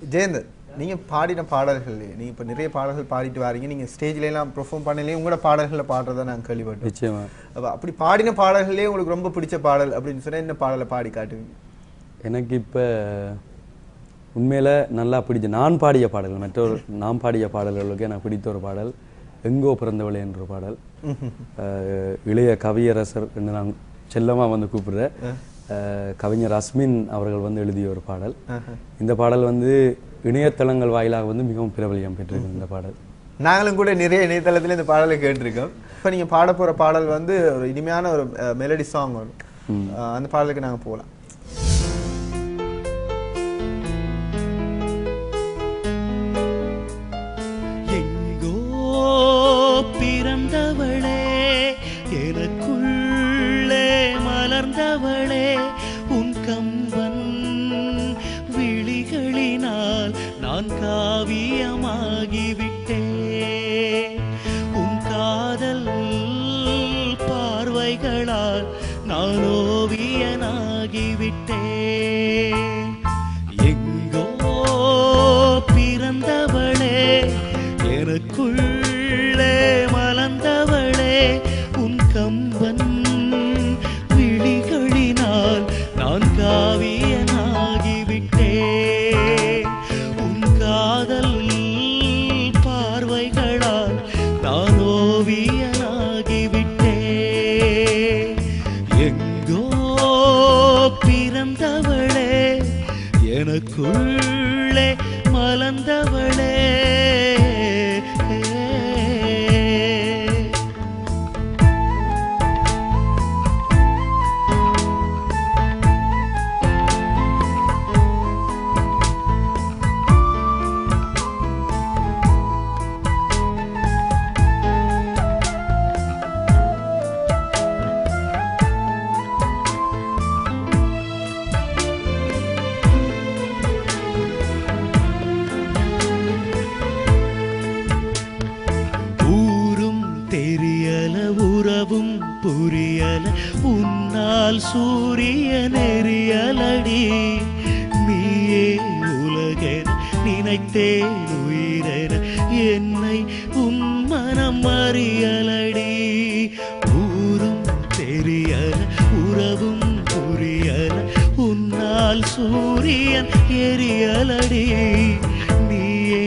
ஜெயந்தன், நீங்கள் பாடின பாடல்கள் நீங்கள் இப்போ நிறைய பாடல்கள் பாடிட்டு வரீங்க. நீங்கள் ஸ்டேஜ்லாம் பெர்ஃபார்ம் பண்ணலையே உங்களோட பாடல்களில் பாடுறதை நான் கேள்விப்பட்டேன். நிச்சயமா. அப்படி பாடின பாடல்களே உங்களுக்கு ரொம்ப பிடிச்ச பாடல் அப்படின்னு சொன்னால் என்ன பாடலை பாடி காட்டுவீங்க? எனக்கு இப்போ உண்மையில் நல்லா பிடிச்ச நான் பாடிய பாடல்கள், மற்றொரு நான் பாடிய பாடல்களுக்கு எனக்கு பிடித்த ஒரு பாடல் எங்கோ பிறந்தவளே என்ற பாடல். இளைய கவியரசர் என்று நான் செல்லமாக வந்து கூப்பிடுறேன். கவிஞர் அஸ்மின் அவர்கள் வந்து எழுதிய ஒரு பாடல். இந்த பாடல் வந்து இணையதளங்கள் வாயிலாக வந்து மிகவும் பிரபலியம் பெற்றிருக்கு இந்த பாடல். நாங்களும் கூட நிறைய இணையதளத்தில் இந்த பாடலை கேட்டிருக்கோம். இப்போ நீங்கள் பாட போகிற பாடல் வந்து ஒரு இனிமையான ஒரு மெலடி சாங் வரும். அந்த பாடலுக்கு நாங்கள் போகலாம். எங்கோ பிறந்தவளே, எனக்குள்ளே மலர்ந்தவளே, உன் கம்பன் விழிகளினால் நான் காவியமாகிவிட்டேன். உன் காதல் பார்வைகளால் நான் ஓவியனாகிவிட்டேன். எங்கோ பிறந்தவளே, எனக்குள்ளே மலர்ந்தவளே, உன் கம்பன் விழிகளினால் நான் காவியனாகிவிட்டேன். உன் காதல் பார்வைகளால் நான் ஓவியனாகிவிட்டேன். எங்கோ பிறந்தவளே, எனக்குள்ளே மலர்ந்தவளே. தெரியல உறவும் புரியல, உன்னால் சூரியன் எரியலடி. நீயே உலகென நினைத்தேன் உயிரென, என்னை உன் மனம் அறியலடி. ஊரும் தெரியல உறவும் புரியல, உன்னால் சூரியன் எரியலடி. நீயே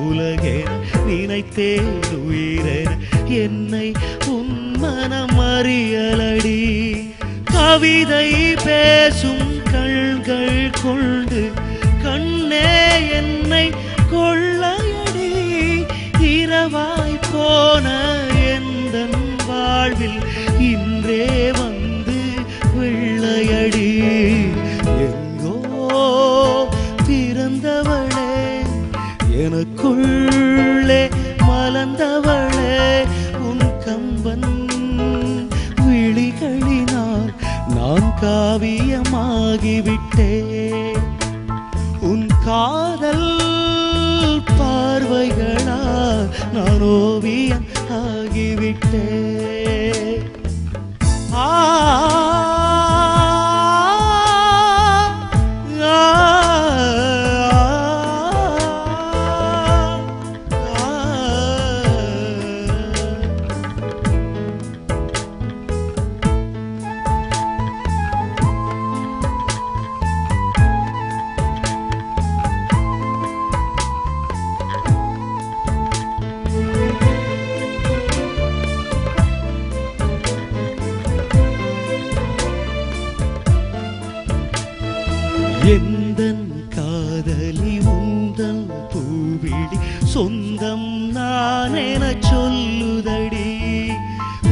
உலகென நினைத்தேன் உயிரென, என்னை உன் மனம் அறியலடி. கவிதை பேசும் கண்கள் கொண்டு கண்ணே என்னை கொள்ளையடி. இரவாய் போன எந்தன் வாழ்வில் இன்றே வந்து வெள்ளையடி. எங்கோ பிறந்தவளே, எனக்குள்ளே மலர்ந்தவளே, உன் கம்பன் விழிகளினால் நான் காவியமாகிவிட்டேன். உன் காதல் பார்வைகளால் நான் ஓவியம் ஆகிவிட்டேன். ஆ எந்தன் காதலி உந்தன் பூவிழி சொந்தம் நான் என சொல்லுதடி.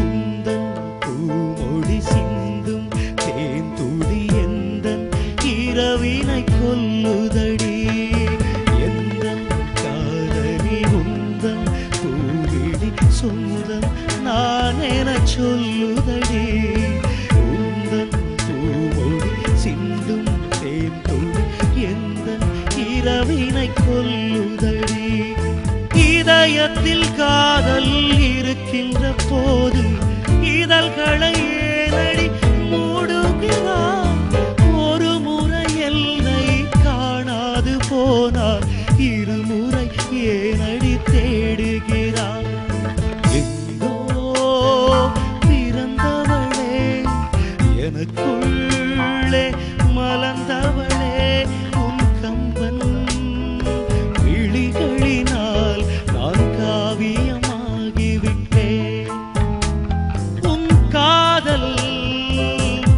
உந்தன் பூமொழி சிந்தும் தேன்துளி எந்தன் இரவினை கொல்லுதடி. எந்தன் காதலி உந்தன் பூவிழி சொந்தம் நான் என சொல்லுதடி. உந்தன் பூமொழி சிந்தும் எந்த இரவினை கொல்லுதடி. இதயத்தில் காதல் இருக்கின்ற போது இதழ்களை ஏனடி மூடுகிறார். ஒரு முறை என்னை காணாது போனார் இருமுறை ஏனடி தேடுகிறாய் எங்கோ பிறந்தவளே எனக்குள்ளே மலர்ந்தவளே உன் கம்பன் விழிகளினால் நான் காவியமாகிவிட்டேன் உன் காதல்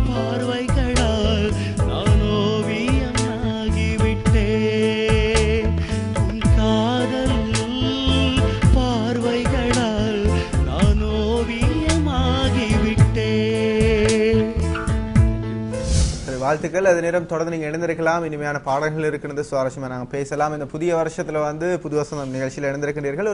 பார்வைகளால் நான் ஓவியமாகிவிட்டேன் உன் காதல் பார்வைகளால் நான் ஓவியமாகிவிட்டேன். சரி, வாழ்த்துக்கள். அது நேரம் தொடர்ந்து நீங்க இணைந்திருக்கலாம். இனிமையான பாடல்கள் இருக்கிறது, சுவாரஸ்யமா நாங்க பேசலாம். இந்த புதிய வருஷத்துல வந்து புது வசந்தம் நிகழ்ச்சியில் இணைந்திருக்கின்றீர்கள்.